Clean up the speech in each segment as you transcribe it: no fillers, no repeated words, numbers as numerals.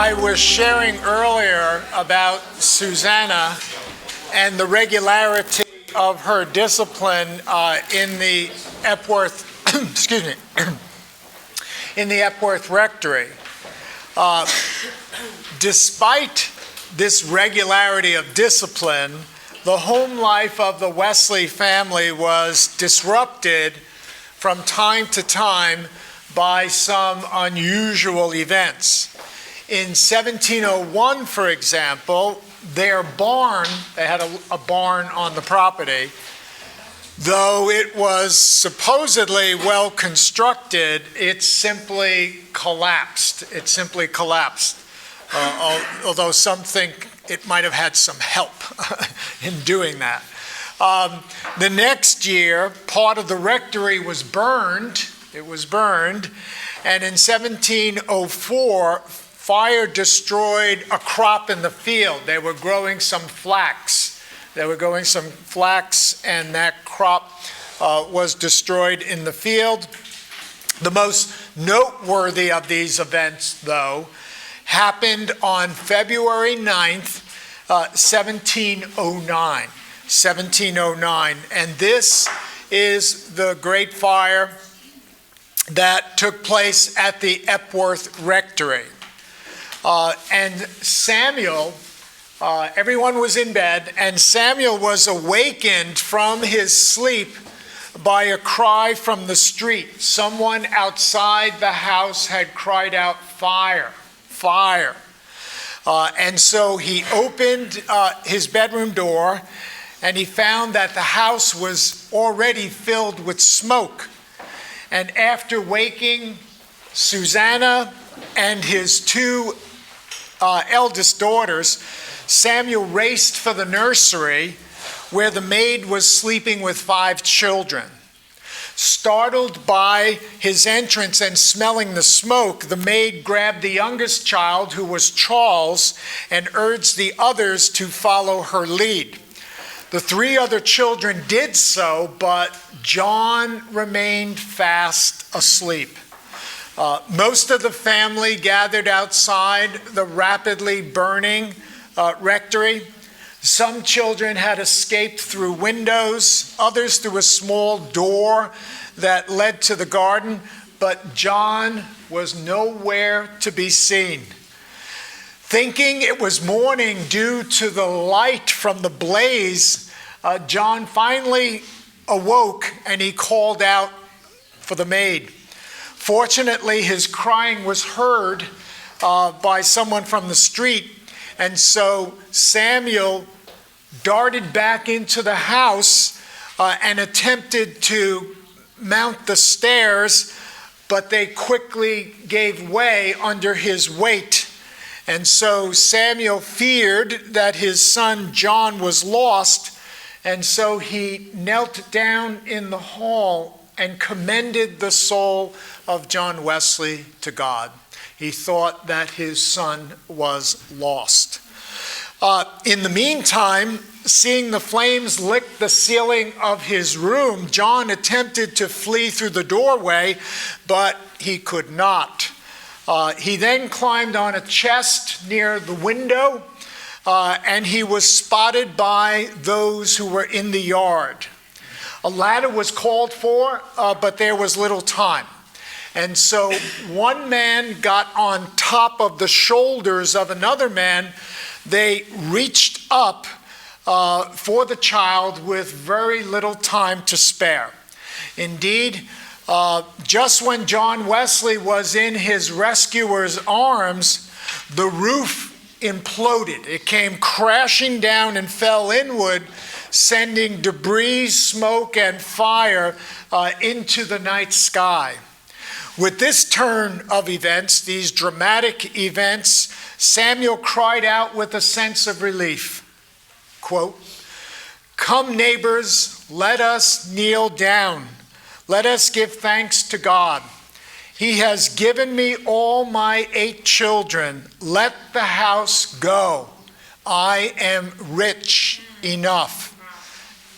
I was sharing earlier about Susanna and the regularity of her discipline in the Epworth, excuse me, in the Epworth Rectory. Despite this regularity of discipline, the home life of the Wesley family was disrupted from time to time by some unusual events. In 1701, for example, their barn, they had a barn on the property, though it was supposedly well constructed, it simply collapsed. Although some think it might have had some help in doing that. The next year, part of the rectory was burned. It was burned. And in 1704, fire destroyed a crop in the field. They were growing some flax. And that crop was destroyed in the field. The most noteworthy of these events, though, happened on February 9th, 1709. And this is the great fire that took place at the Epworth Rectory. And Samuel, everyone was in bed, and Samuel was awakened from his sleep by a cry from the street. Someone outside the house had cried out, "Fire, fire." And so he opened his bedroom door, and he found that the house was already filled with smoke. And after waking Susanna and his two eldest daughters, Samuel raced for the nursery where the maid was sleeping with 5 children. Startled by his entrance and smelling the smoke, the maid grabbed the youngest child, who was Charles, and urged the others to follow her lead. The 3 other children did so, but John remained fast asleep. Most of the family gathered outside the rapidly burning rectory. Some children had escaped through windows, others through a small door that led to the garden, but John was nowhere to be seen. Thinking it was morning due to the light from the blaze, John finally awoke and he called out for the maid. Fortunately, his crying was heard by someone from the street, and so Samuel darted back into the house and attempted to mount the stairs, but they quickly gave way under his weight. And so Samuel feared that his son John was lost, and so he knelt down in the hall and commended the soul of John Wesley to God. He thought that his son was lost. In the meantime, seeing the flames lick the ceiling of his room, John attempted to flee through the doorway, but he could not. He then climbed on a chest near the window, and he was spotted by those who were in the yard. A ladder was called for, but there was little time. And so one man got on top of the shoulders of another man. They reached up for the child with very little time to spare. Indeed, just when John Wesley was in his rescuer's arms, the roof imploded. It came crashing down and fell inward, sending debris, smoke, and fire into the night sky. With this turn of events, these dramatic events, Samuel cried out with a sense of relief, quote, "Come, neighbors, let us kneel down. Let us give thanks to God. He has given me all my 8 children. Let the house go. I am rich enough."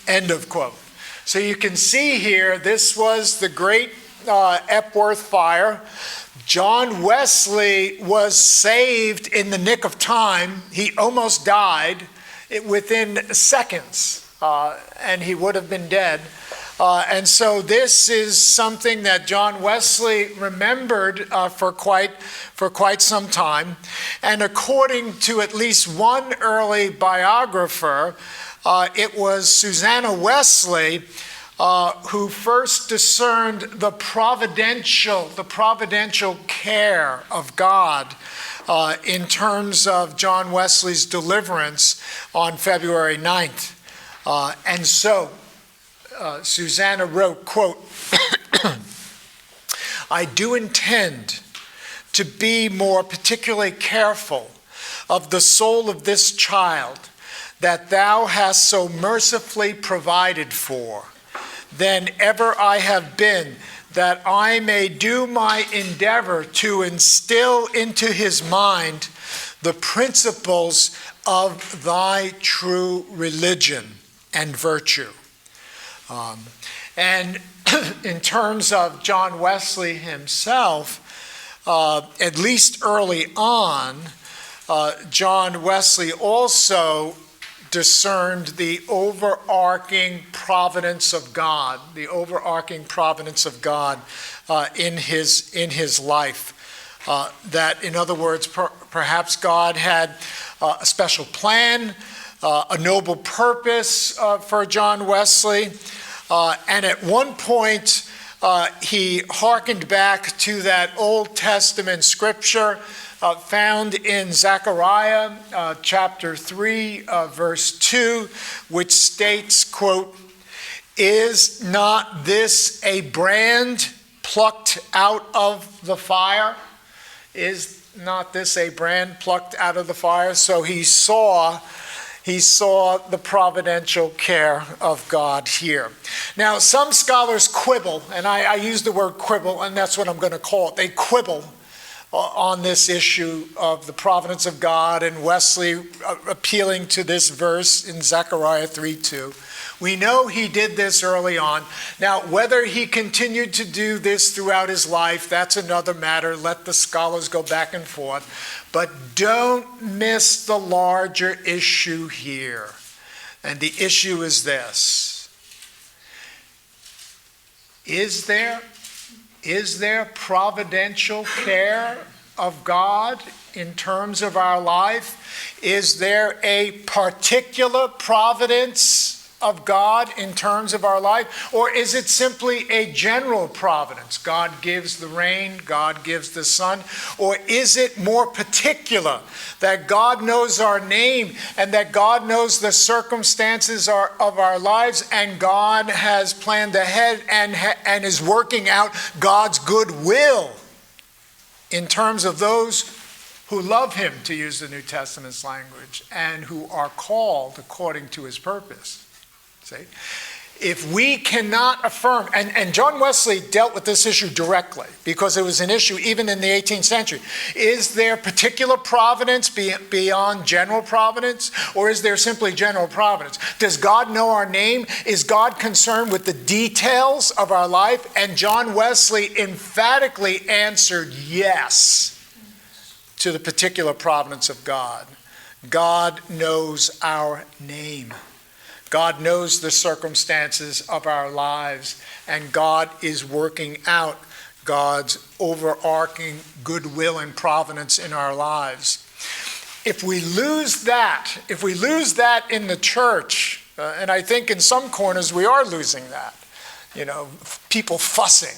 End of quote. So you can see here, this was the great Epworth fire. John Wesley was saved in the nick of time. He almost died within seconds, and he would have been dead. And so this is something that John Wesley remembered for quite some time. And according to at least one early biographer, it was Susanna Wesley who first discerned the providential care of God in terms of John Wesley's deliverance on February 9th. And so Susanna wrote, quote, I do intend to be more particularly careful of the soul of this child that thou hast so mercifully provided for than ever I have been, that I may do my endeavor to instill into his mind the principles of thy true religion and virtue. And in terms of John Wesley himself, at least early on, John Wesley also discerned the overarching providence of God, in his life. That, in other words, perhaps God had a special plan, a noble purpose for John Wesley. And at one point, he hearkened back to that Old Testament scripture found in Zechariah chapter 3, verse 2, which states, quote, is not this a brand plucked out of the fire? Is not this a brand plucked out of the fire? So he saw the providential care of God here. Now, some scholars quibble, and I use the word quibble, and that's what I'm going to call it. They quibble on this issue of the providence of God, and Wesley appealing to this verse in Zechariah 3:2. We know he did this early on. Now, whether he continued to do this throughout his life, that's another matter. Let the scholars go back and forth. But don't miss the larger issue here. And the issue is this. Is there providential care of God in terms of our life? Is there a particular providence of God in terms of our life? Or is it simply a general providence? God gives the rain, God gives the sun. Or is it more particular, that God knows our name and that God knows the circumstances of our lives, and God has planned ahead and is working out God's good will in terms of those who love him, to use the New Testament's language, and who are called according to his purpose? See? If we cannot affirm, and John Wesley dealt with this issue directly because it was an issue even in the 18th century. Is there particular providence beyond general providence, or is there simply general providence? Does God know our name? Is God concerned with the details of our life? And John Wesley emphatically answered yes to the particular providence of God. God knows our name. God knows the circumstances of our lives, and God is working out God's overarching goodwill and providence in our lives. If we lose that in the church, and I think in some corners we are losing that, people fussing,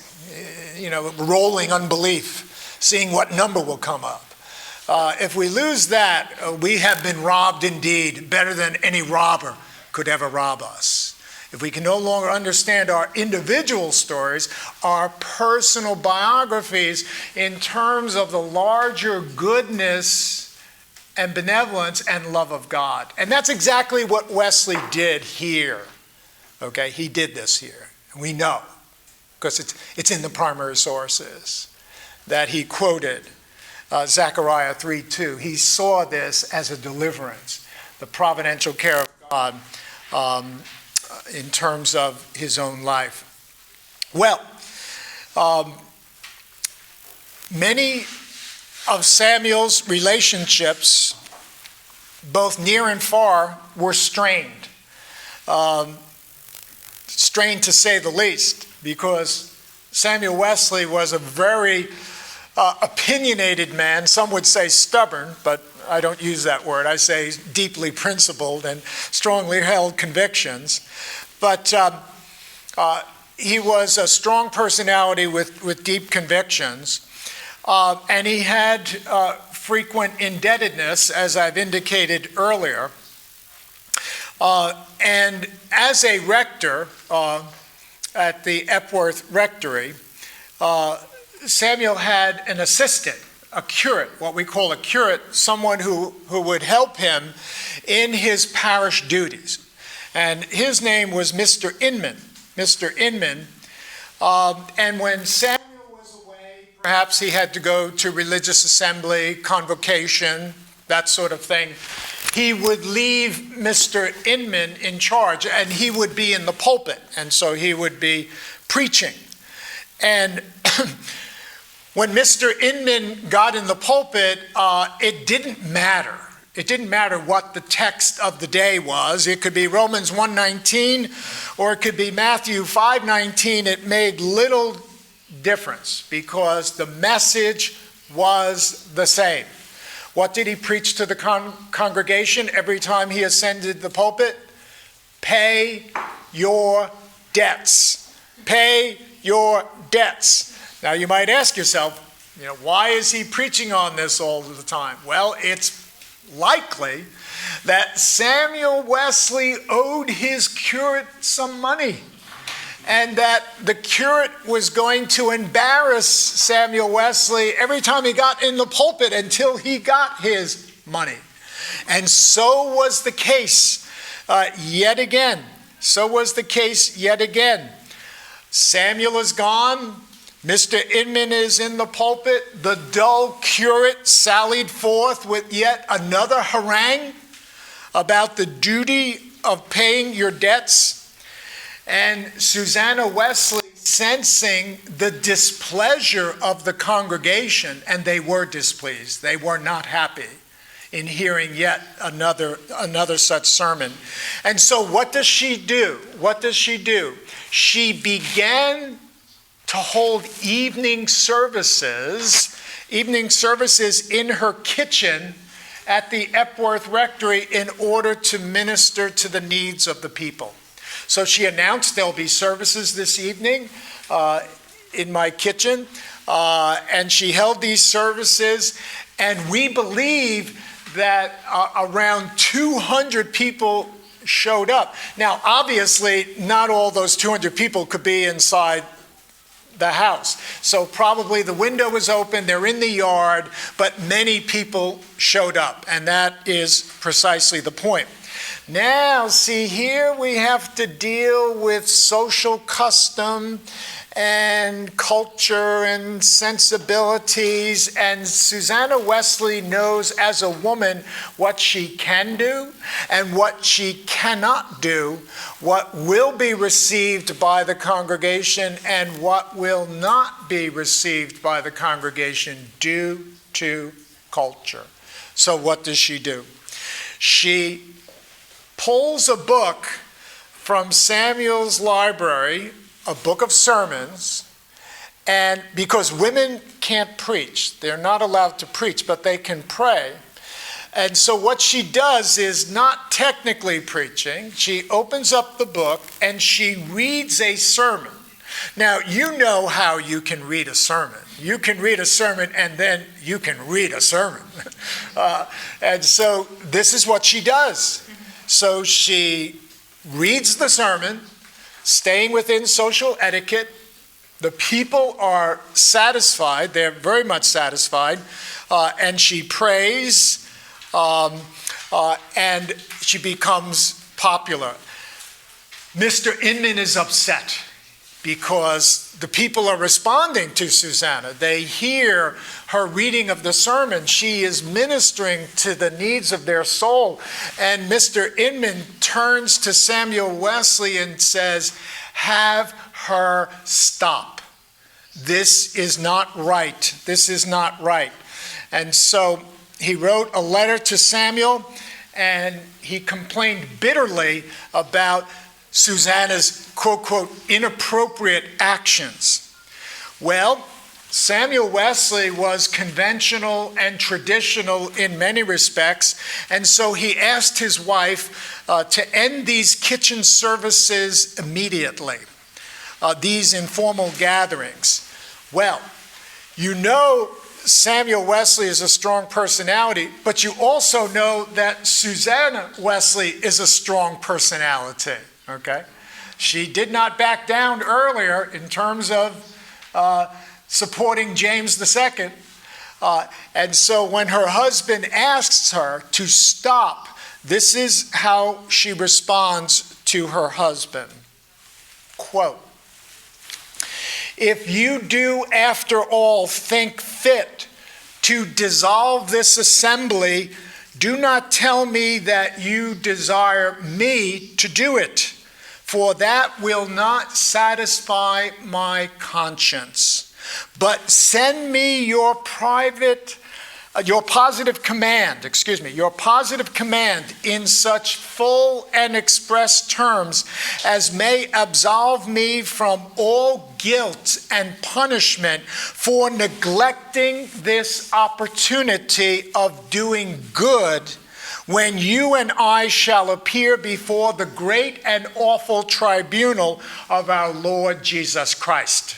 rolling unbelief, seeing what number will come up. If we lose that, we have been robbed indeed, better than any robber could ever rob us. If we can no longer understand our individual stories, our personal biographies in terms of the larger goodness and benevolence and love of God. And that's exactly what Wesley did here. Okay, he did this here. And we know, because it's in the primary sources, that he quoted Zechariah 3:2. He saw this as a deliverance, the providential care of God in terms of his own life. Well, many of Samuel's relationships, both near and far, were strained. Strained to say the least, because Samuel Wesley was a very opinionated man. Some would say stubborn, but I don't use that word. I say deeply principled and strongly held convictions. But he was a strong personality with deep convictions. And he had frequent indebtedness, as I've indicated earlier. And as a rector at the Epworth Rectory, Samuel had an assistant, a curate, what we call a curate, someone who would help him in his parish duties. And his name was Mr. Inman. Mr. Inman. And when Samuel was away, perhaps he had to go to religious assembly, convocation, that sort of thing, he would leave Mr. Inman in charge, and he would be in the pulpit, and so he would be preaching. And when Mr. Inman got in the pulpit, it didn't matter. It didn't matter what the text of the day was. It could be Romans 1:19 or it could be Matthew 5:19. It made little difference because the message was the same. What did he preach to the congregation every time he ascended the pulpit? Pay your debts. Pay your debts. Now you might ask yourself, why is he preaching on this all the time? Well, it's likely that Samuel Wesley owed his curate some money, and that the curate was going to embarrass Samuel Wesley every time he got in the pulpit until he got his money. And so was the case yet again. So was the case yet again. Samuel is gone. Mr. Inman is in the pulpit. The dull curate sallied forth with yet another harangue about the duty of paying your debts. And Susanna Wesley, sensing the displeasure of the congregation, and they were displeased, they were not happy in hearing yet another such sermon. And so what does she do? What does she do? She began to hold evening services in her kitchen at the Epworth Rectory in order to minister to the needs of the people. So she announced there'll be services this evening in my kitchen, and she held these services, and we believe that around 200 people showed up. Now, obviously, not all those 200 people could be inside the house. So probably the window was open, they're in the yard, but many people showed up, and that is precisely the point. Now, see, here we have to deal with social custom and culture and sensibilities, and Susanna Wesley knows as a woman what she can do and what she cannot do, what will be received by the congregation and what will not be received by the congregation due to culture. So what does she do? She pulls a book from Samuel's library, a book of sermons, and because women can't preach, they're not allowed to preach, but they can pray. And so what she does is not technically preaching. She opens up the book and she reads a sermon. Now, you know how you can read a sermon. You can read a sermon and then you can read a sermon. And so this is what she does. So she reads the sermon, staying within social etiquette. The people are satisfied. They're very much satisfied. And she prays, and she becomes popular. Mr. Inman is upset because the people are responding to Susanna. They hear her reading of the sermon. She is ministering to the needs of their soul. And Mr. Inman turns to Samuel Wesley and says, "Have her stop. This is not right. This is not right. And so he wrote a letter to Samuel, and he complained bitterly about Susanna's, quote, quote, inappropriate actions. Well, Samuel Wesley was conventional and traditional in many respects, and so he asked his wife to end these kitchen services immediately, these informal gatherings. Well, you know Samuel Wesley is a strong personality, but you also know that Susanna Wesley is a strong personality, okay? She did not back down earlier in terms of supporting James II. And so when her husband asks her to stop, this is how she responds to her husband. Quote, "If you do after all think fit to dissolve this assembly, do not tell me that you desire me to do it, for that will not satisfy my conscience. But send me your positive command in such full and express terms as may absolve me from all guilt and punishment for neglecting this opportunity of doing good when you and I shall appear before the great and awful tribunal of our Lord Jesus Christ."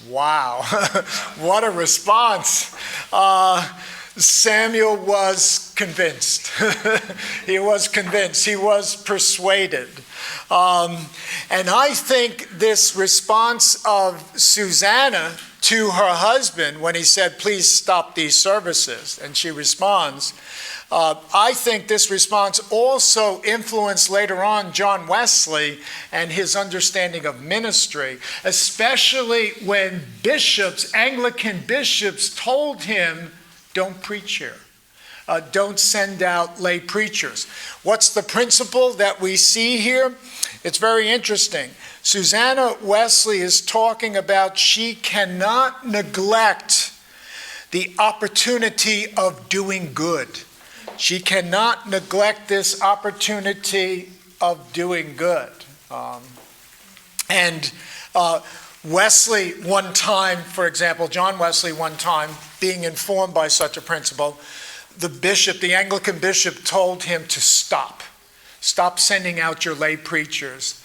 Wow, what a response. Samuel was convinced. He was convinced. He was persuaded. And I think this response of Susanna to her husband when he said, "Please stop these services," and she responds, I think this response also influenced later on John Wesley and his understanding of ministry, especially when Anglican bishops told him, "Don't preach here. Don't send out lay preachers." What's the principle that we see here? It's very interesting. Susanna Wesley is talking about she cannot neglect the opportunity of doing good. She cannot neglect this opportunity of doing good. Wesley one time, for example, John Wesley one time, being informed by such a principle, the Anglican bishop told him to stop sending out your lay preachers.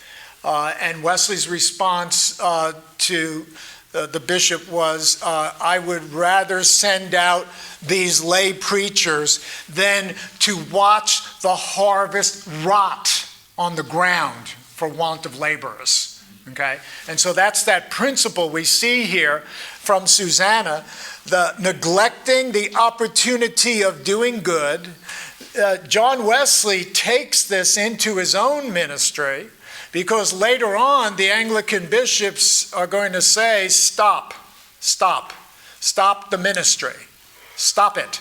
And Wesley's response to the bishop was, "I would rather send out these lay preachers than to watch the harvest rot on the ground for want of laborers." Okay? And so that's that principle we see here from Susanna, the neglecting the opportunity of doing good. John Wesley takes this into his own ministry, because later on the Anglican bishops are going to say, stop the ministry, stop it.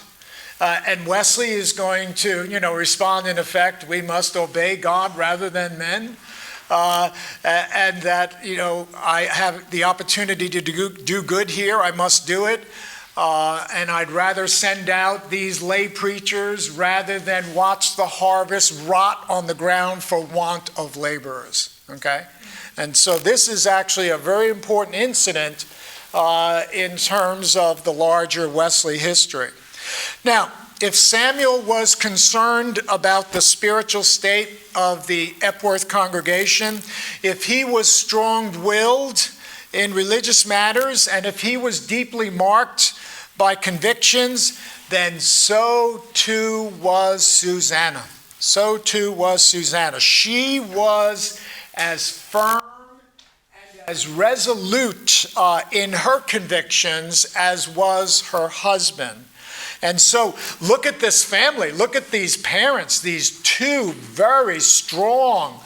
And Wesley is going to, respond in effect, "We must obey God rather than men." And that, I have the opportunity to do good here, I must do it. And I'd rather send out these lay preachers rather than watch the harvest rot on the ground for want of laborers. Okay? And so this is actually a very important incident in terms of the larger Wesley history. Now, if Samuel was concerned about the spiritual state of the Epworth congregation, if he was strong-willed in religious matters, and if he was deeply marked by convictions, then so too was Susanna. So too was Susanna. She was as firm and as resolute in her convictions as was her husband. And so look at this family. Look at these parents, these two very strong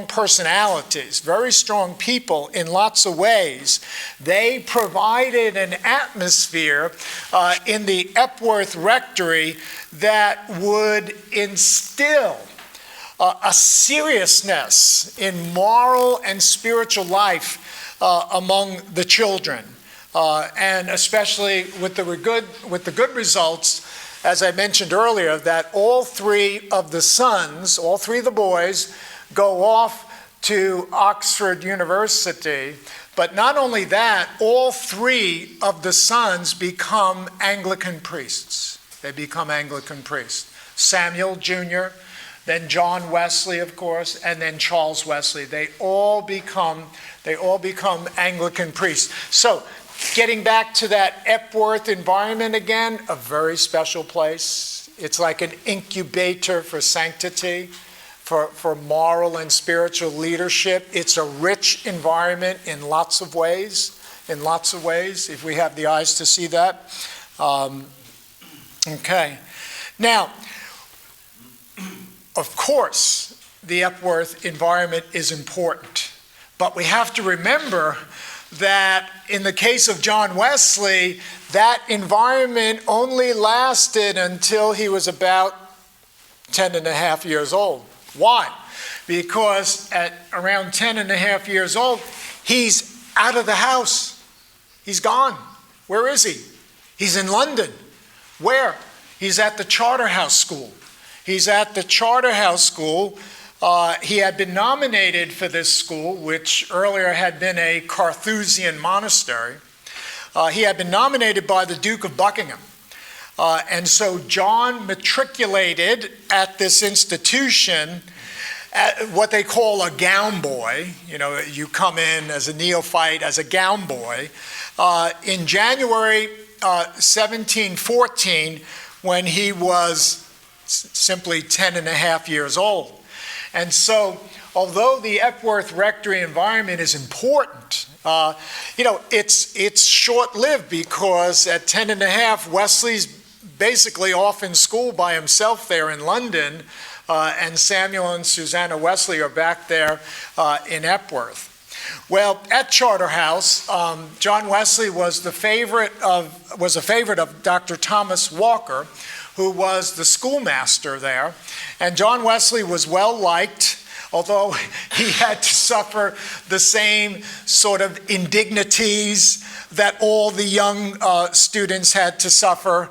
personalities, very strong people in lots of ways. They provided an atmosphere in the Epworth Rectory that would instill a seriousness in moral and spiritual life among the children, and especially with the good results, as I mentioned earlier, that all three of the boys, go off to Oxford University. But not only that, all three of the sons become Anglican priests. They become Anglican priests. Samuel Jr., then John Wesley, of course, and then Charles Wesley. They all become Anglican priests. So, getting back to that Epworth Environment again, a very special place. It's like an incubator for sanctity, for moral and spiritual leadership. It's a rich environment in lots of ways, if we have the eyes to see that. Okay. Now, of course, the Epworth Environment is important, but we have to remember that in the case of John Wesley, that environment only lasted until he was about 10 and a half years old. Why? Because at around 10 and a half years old, he's out of the house. He's gone. Where is he? He's in London. Where? He's at the Charterhouse School. He's at the Charterhouse School. He had been nominated for this school, which earlier had been a Carthusian monastery. He had been nominated by the Duke of Buckingham. And so John matriculated at this institution at what they call a gown boy. You know, you come in as a neophyte, as a gown boy. In January 1714, when he was simply 10 and a half years old. And so, although the Epworth Rectory environment is important, it's short-lived, because at 10 and a half, Wesley's basically off in school by himself there in London, and Samuel and Susanna Wesley are back there in Epworth. Well, at Charterhouse, John Wesley was a favorite of Dr. Thomas Walker, who was the schoolmaster there. And John Wesley was well liked, although he had to suffer the same sort of indignities that all the young students had to suffer,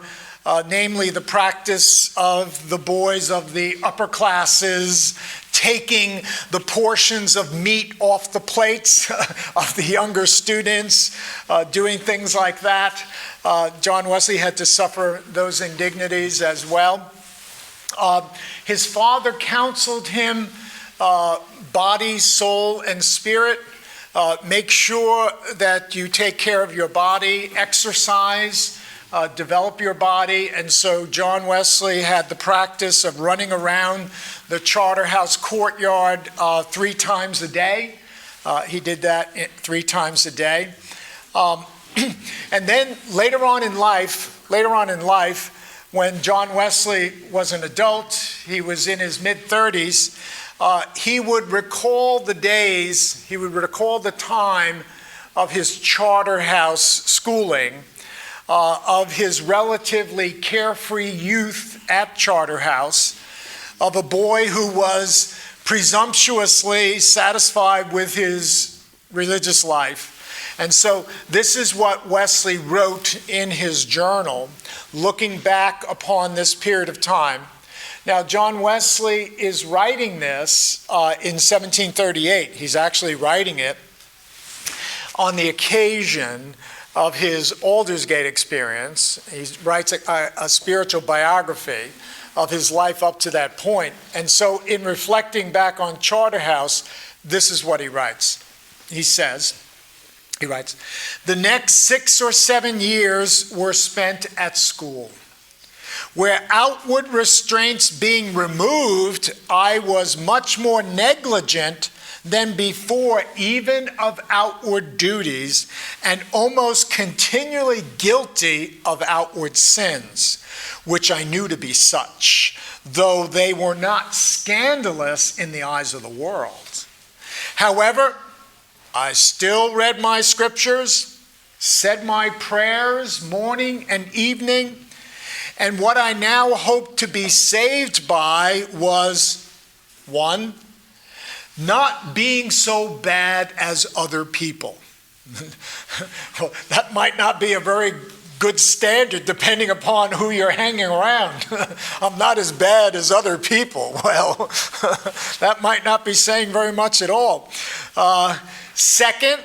namely the practice of the boys of the upper classes taking the portions of meat off the plates of the younger students, doing things like that. John Wesley had to suffer those indignities as well. His father counseled him, body, soul, and spirit. Make sure that you take care of your body, exercise, develop your body. And so John Wesley had the practice of running around the Charterhouse courtyard 3 times a day. He did that 3 times a day. And then later on in life, when John Wesley was an adult, he was in his mid-30s, he would recall the time of his Charterhouse schooling, of his relatively carefree youth at Charterhouse, of a boy who was presumptuously satisfied with his religious life. And so this is what Wesley wrote in his journal, looking back upon this period of time. Now, John Wesley is writing this in 1738. He's actually writing it on the occasion of his Aldersgate experience. He writes a spiritual biography of his life up to that point. And so in reflecting back on Charterhouse, this is what he writes. He writes, "The next 6 or 7 years were spent at school, where outward restraints being removed, I was much more negligent than before even of outward duties, and almost continually guilty of outward sins, which I knew to be such, though they were not scandalous in the eyes of the world. However, I still read my scriptures, said my prayers morning and evening, and what I now hoped to be saved by was One, not being so bad as other people. Well, that might not be a very good standard depending upon who you're hanging around. I'm not as bad as other people. Well, that might not be saying very much at all. Second,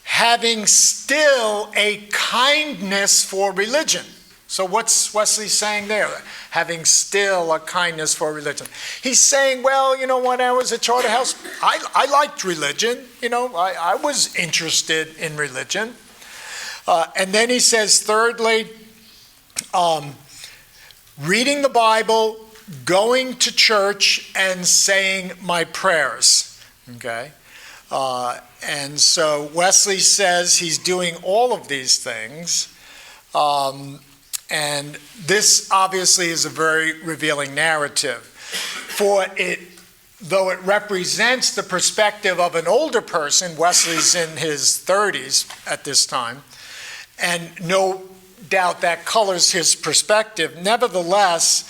having still a kindness for religion. So what's Wesley saying there? Having still a kindness for religion. He's saying, well, you know, when I was at Charterhouse, I liked religion. You know, I was interested in religion. And then he says, thirdly, reading the Bible, going to church, and saying my prayers. Okay? And so Wesley says he's doing all of these things. And this obviously is a very revealing narrative. For it, though it represents the perspective of an older person, Wesley's in his 30s at this time, and no doubt that colors his perspective. Nevertheless,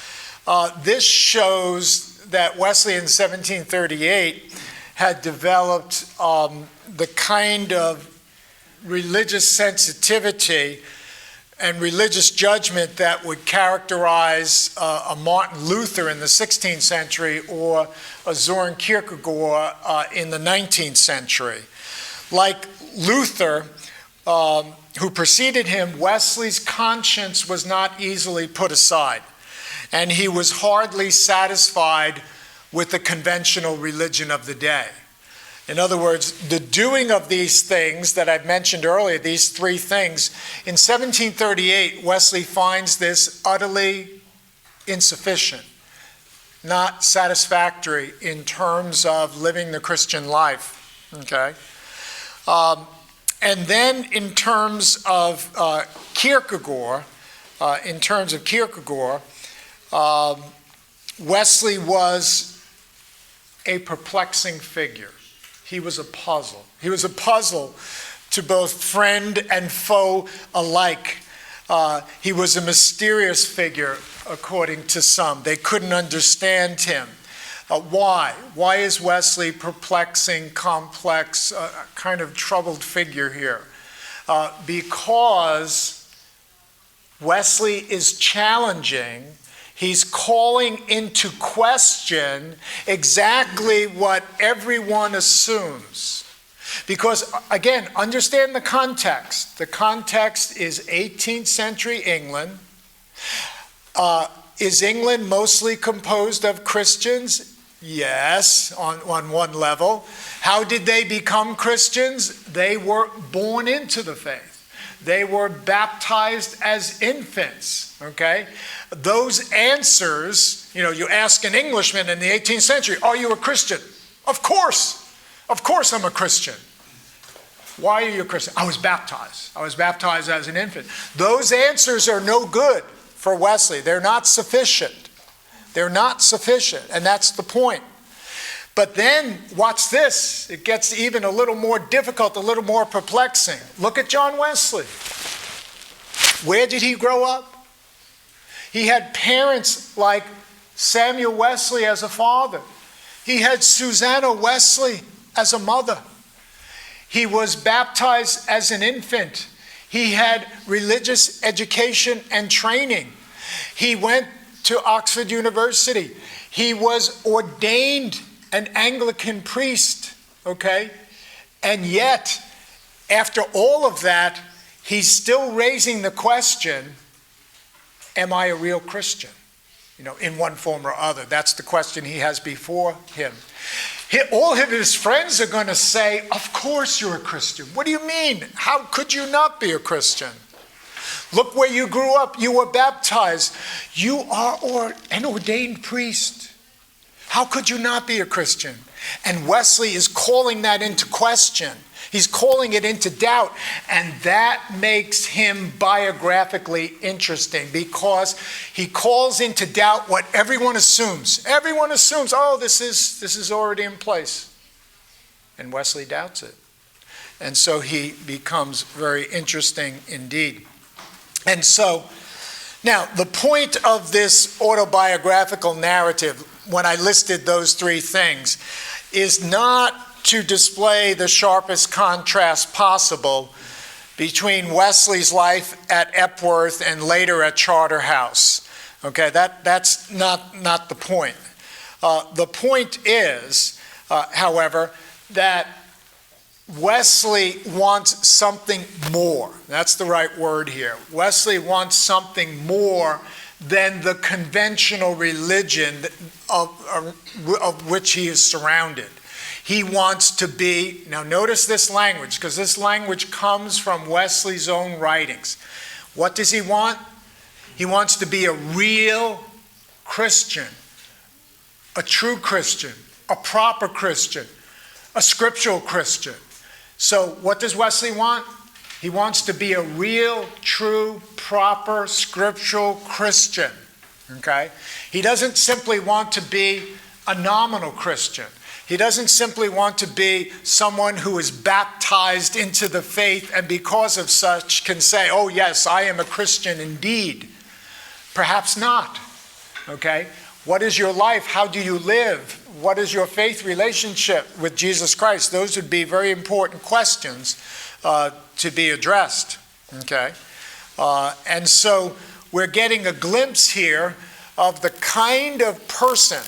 this shows that Wesley in 1738 had developed the kind of religious sensitivity and religious judgment that would characterize a Martin Luther in the 16th century or a Soren Kierkegaard in the 19th century. Like Luther, who preceded him, Wesley's conscience was not easily put aside, and he was hardly satisfied with the conventional religion of the day. In other words, the doing of these things that I've mentioned earlier, these three things, in 1738, Wesley finds this utterly insufficient, not satisfactory in terms of living the Christian life. Okay? And then in terms of Kierkegaard, Wesley was a perplexing figure. He was a puzzle. He was a puzzle to both friend and foe alike. He was a mysterious figure, according to some. They couldn't understand him. Why? Why is Wesley perplexing, complex, kind of troubled figure here? Because Wesley is challenging. He's calling into question exactly what everyone assumes. Because, again, understand the context. The context is 18th century England. Is England mostly composed of Christians? Yes, on one level. How did they become Christians? They were born into the faith. They were baptized as infants, okay? Those answers, you ask an Englishman in the 18th century, are you a Christian? Of course I'm a Christian. Why are you a Christian? I was baptized as an infant. Those answers are no good for Wesley. They're not sufficient. And that's the point. But then, watch this. It gets even a little more difficult, a little more perplexing. Look at John Wesley. Where did he grow up? He had parents like Samuel Wesley as a father. He had Susanna Wesley as a mother. He was baptized as an infant. He had religious education and training. He went to Oxford University. He was ordained an Anglican priest, okay? And yet, after all of that, he's still raising the question, am I a real Christian? In one form or other. That's the question he has before him. All of his friends are going to say, of course you're a Christian. What do you mean? How could you not be a Christian? Look where you grew up. You were baptized. You are an ordained priest. How could you not be a Christian? And Wesley is calling that into question. He's calling it into doubt. And that makes him biographically interesting because he calls into doubt what everyone assumes. Everyone assumes, oh, this is already in place. And Wesley doubts it. And so he becomes very interesting indeed. And so, now, the point of this autobiographical narrative, when I listed those three things, is not to display the sharpest contrast possible between Wesley's life at Epworth and later at Charterhouse. Okay, that's not the point. The point is, however, that Wesley wants something more. That's the right word here. Wesley wants something more than the conventional religion of which he is surrounded. He wants to be, now notice this language, because this language comes from Wesley's own writings. What does he want? He wants to be a real Christian, a true Christian, a proper Christian, a scriptural Christian. So what does Wesley want? He wants to be a real, true, proper, scriptural Christian. Okay? He doesn't simply want to be a nominal Christian. He doesn't simply want to be someone who is baptized into the faith and because of such can say, oh yes, I am a Christian indeed. Perhaps not. Okay? What is your life? How do you live? What is your faith relationship with Jesus Christ? Those would be very important questions to be addressed. Okay? And so we're getting a glimpse here of the kind of Christian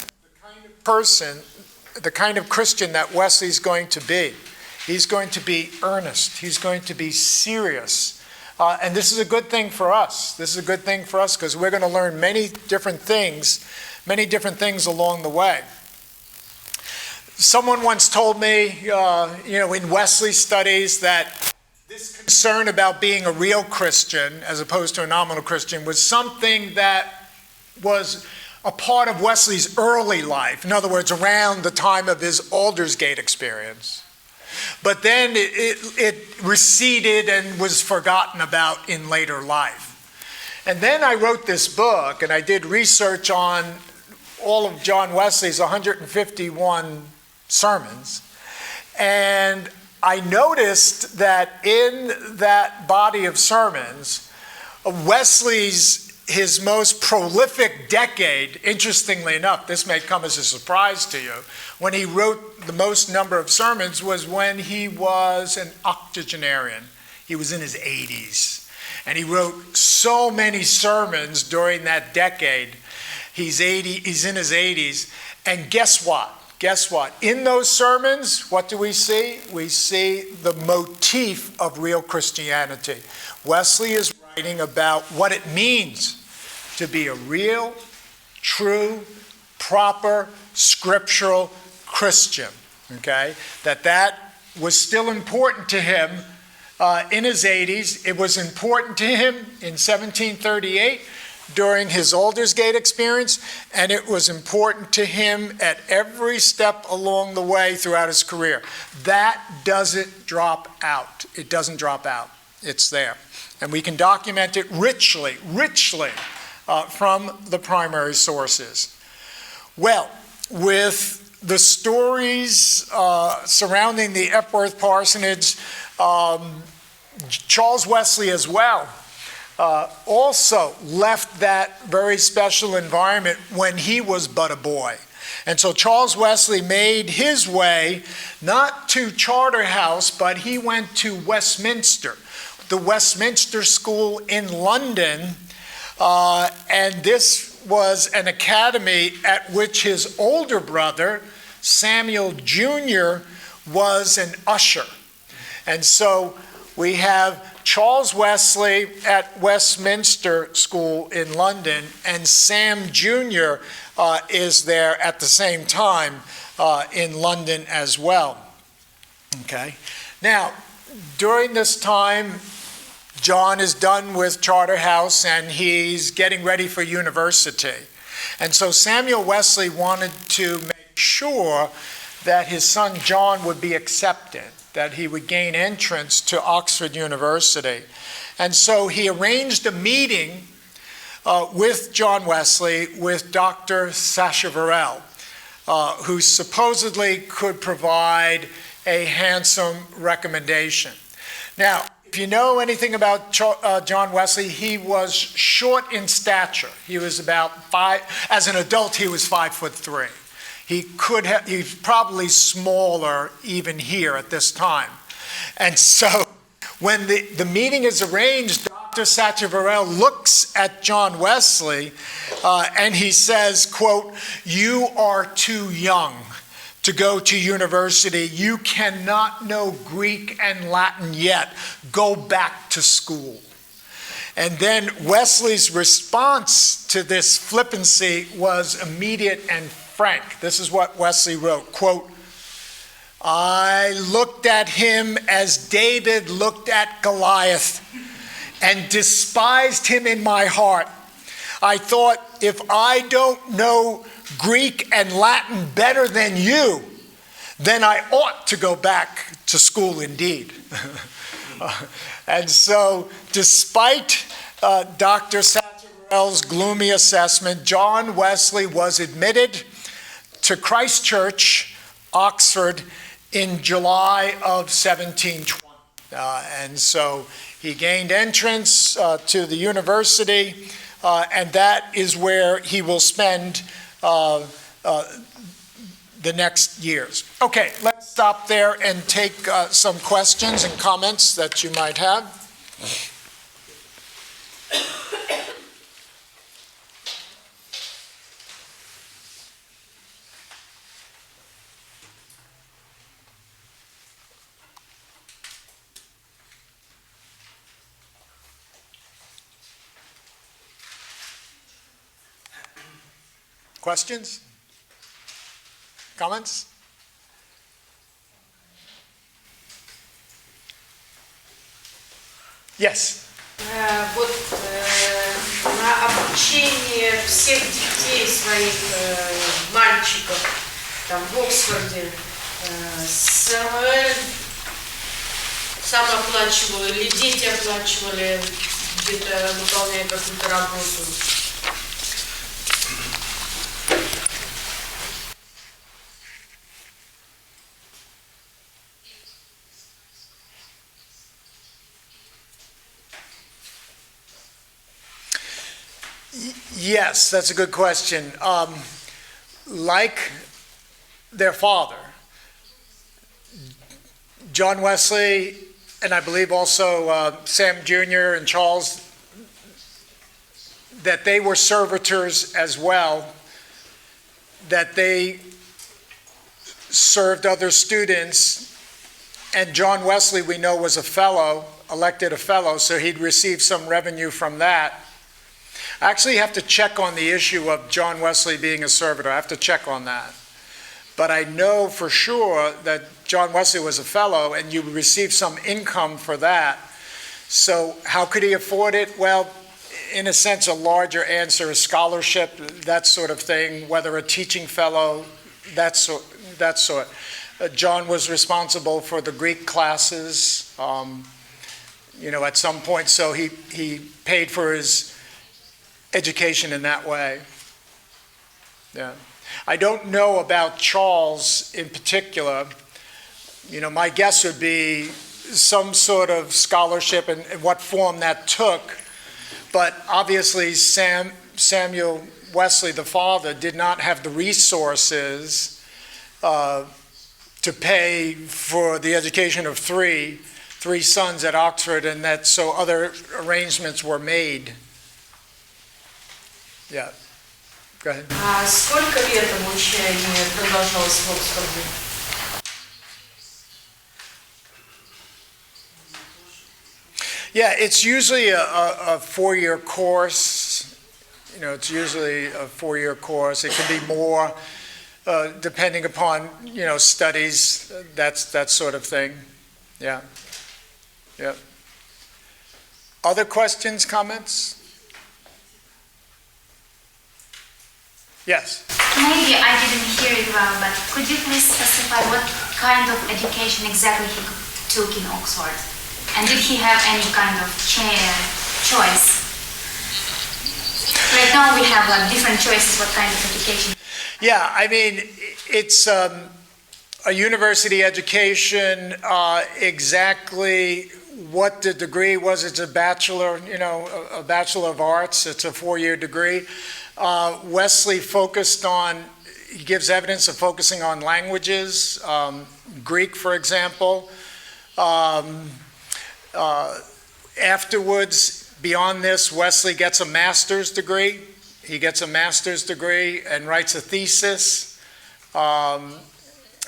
that Wesley's going to be. He's going to be earnest. He's going to be serious. And this is a good thing for us. This is a good thing for us because we're going to learn many different things along the way. Someone once told me, in Wesley studies that this concern about being a real Christian as opposed to a nominal Christian was something that was a part of Wesley's early life. In other words, around the time of his Aldersgate experience. But then it receded and was forgotten about in later life. And then I wrote this book, and I did research on all of John Wesley's 151 sermons. And I noticed that in that body of sermons, his most prolific decade, interestingly enough, this may come as a surprise to you, when he wrote the most number of sermons was when he was an octogenarian. He was in his 80s. And he wrote so many sermons during that decade. He's in his 80s. And guess what? In those sermons, what do we see? We see the motif of real Christianity. Wesley is writing about what it means to be a real, true, proper, scriptural Christian. Okay? That was still important to him in his 80s. It was important to him in 1738 during his Aldersgate experience, and it was important to him at every step along the way throughout his career. That doesn't drop out. It doesn't drop out. It's there. And we can document it richly from the primary sources. Well, with the stories surrounding the Epworth parsonage, Charles Wesley as well also left that very special environment when he was but a boy. And so Charles Wesley made his way not to Charterhouse, but he went to Westminster, the Westminster School in London. And this was an academy at which his older brother, Samuel Jr., was an usher. And so we have Charles Wesley at Westminster School in London, and Sam Jr. Is there at the same time in London as well. Okay. Now, during this time, John is done with Charterhouse and he's getting ready for university. And so Samuel Wesley wanted to make sure that his son John would be accepted, that he would gain entrance to Oxford University. And so he arranged a meeting with John Wesley with Dr. Sacheverell, who supposedly could provide a handsome recommendation. Now, if you know anything about John Wesley, he was short in stature. He was about 5, as an adult he was 5'3". He's probably smaller even here at this time. And so when the meeting is arranged, Dr. Sacheverell looks at John Wesley and he says, quote, "You are too young to go to university. You cannot know Greek and Latin yet. Go back to school." And then Wesley's response to this flippancy was immediate and frank. This is what Wesley wrote, quote, "I looked at him as David looked at Goliath and despised him in my heart. I thought, if I don't know Greek and Latin better than you, then I ought to go back to school indeed." And so, despite Dr. Sacheverell's gloomy assessment, John Wesley was admitted to Christ Church, Oxford, in July of 1720. And so he gained entrance to the university, and that is where he will spend the next years. Okay, let's stop there and take some questions and comments that you might have. Questions? Comments? Yes. Вот на обучение всех детей своих мальчиков там в Оксфорде сам оплачивал или дети оплачивали, где-то выполняя какую-то работу? Yes, that's a good question. Like their father, John Wesley, and I believe also Sam Jr. and Charles, that they were servitors as well, that they served other students, and John Wesley, we know, was a fellow, elected a fellow, so he'd receive some revenue from that. I actually have to check on the issue of John Wesley being a servitor. I have to check on that. But I know for sure that John Wesley was a fellow and you received some income for that. So how could he afford it? Well, in a sense, a larger answer is scholarship, that sort of thing, whether a teaching fellow, that sort. John was responsible for the Greek classes, at some point, so he paid for his education in that way. Yeah. I don't know about Charles in particular. My guess would be some sort of scholarship and what form that took. But obviously Samuel Wesley, the father, did not have the resources to pay for the education of three sons at Oxford, and that so other arrangements were made. Yeah. Go ahead. Сколько лет обучение продолжалось в Оксфорде? Yeah, it's usually a 4-year course. It's usually a 4-year course. It can be more, depending upon, studies, that sort of thing. Yeah. Yeah. Other questions, comments? Yes. Maybe I didn't hear it well, but could you please specify what kind of education exactly he took in Oxford? And did he have any kind of choice? Right now we have different choices what kind of education. Yeah, I mean, it's a university education. Exactly what the degree was. It's a bachelor, a Bachelor of Arts. It's a 4-year degree. Wesley he gives evidence of focusing on languages, Greek, for example. Afterwards, beyond this, Wesley gets a master's degree. He gets a master's degree and writes a thesis.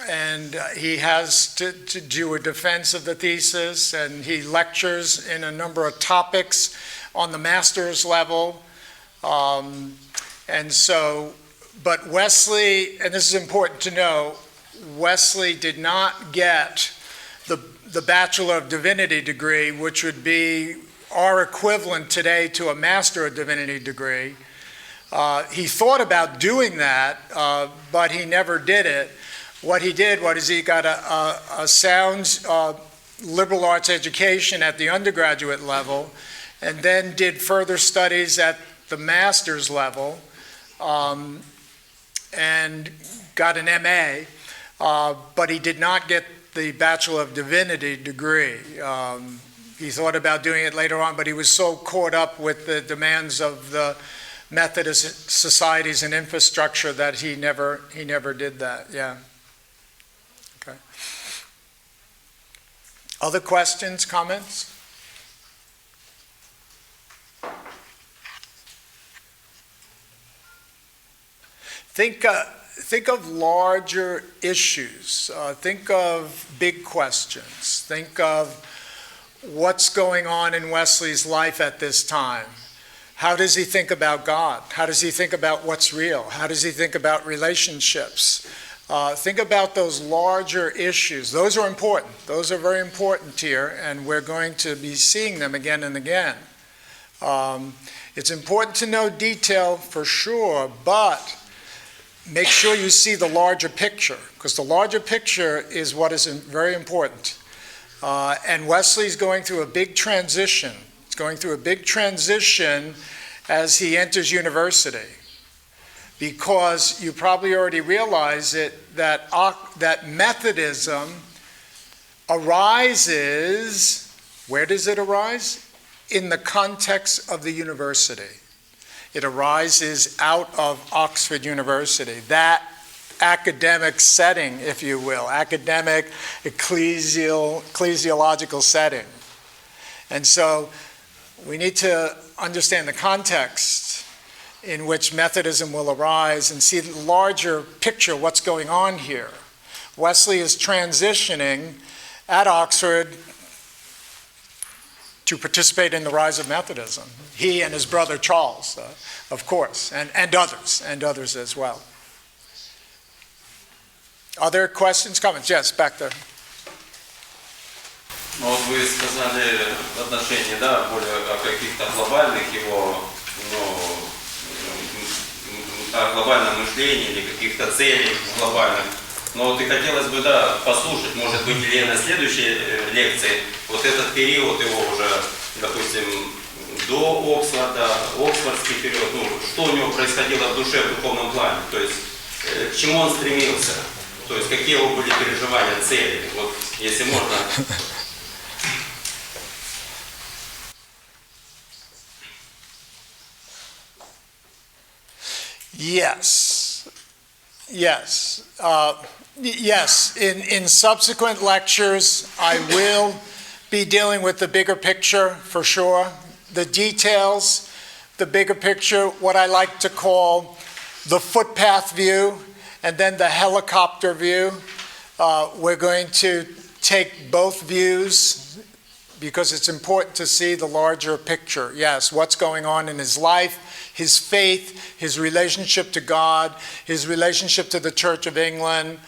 And he has to do a defense of the thesis, and he lectures in a number of topics on the master's level. But Wesley, and this is important to know, Wesley did not get the Bachelor of Divinity degree, which would be our equivalent today to a Master of Divinity degree. He thought about doing that, but he never did it. What he did was he got a sound liberal arts education at the undergraduate level, and then did further studies at the master's level, and got an MA, but he did not get the Bachelor of Divinity degree. He thought about doing it later on, but he was so caught up with the demands of the Methodist societies and infrastructure that he never did that. Yeah. Okay. Other questions, comments? Think of larger issues. Think of big questions. Think of what's going on in Wesley's life at this time. How does he think about God? How does he think about what's real? How does he think about relationships? Think about those larger issues. Those are important. Those are very important here, and we're going to be seeing them again and again. It's important to know detail for sure, but make sure you see the larger picture, because the larger picture is what is very important. And Wesley's going through a big transition. He's going through a big transition as he enters university, because you probably already realize that Methodism arises, where does it arise? In the context of the university. It arises out of Oxford University, that academic setting, if you will, academic, ecclesiological setting. And so we need to understand the context in which Methodism will arise and see the larger picture, what's going on here. Wesley is transitioning at Oxford to participate in the rise of Methodism. He and his brother Charles, of course, and others as well. Other questions, comments? Yes, back there. Ну вот вы сказали в отношении, да, более о каких-то глобальных его, о глобальном мышлении или каких-то целей глобальных. Но вот и хотелось бы, да, послушать, может быть, или на следующей лекции, вот этот период его уже, допустим, до Оксфорда, Оксфордский период, что у него происходило в душе в духовном плане, то есть к чему он стремился, то есть какие его были переживания, цели, вот если можно. Yes. In subsequent lectures, I will be dealing with the bigger picture for sure. The details, the bigger picture, what I like to call the footpath view, and then the helicopter view. We're going to take both views because it's important to see the larger picture. Yes, what's going on in his life, his faith, his relationship to God, his relationship to the Church of England,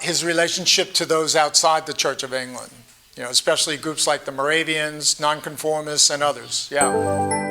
his relationship to those outside the Church of England, especially groups like the Moravians, nonconformists, and others. Yeah.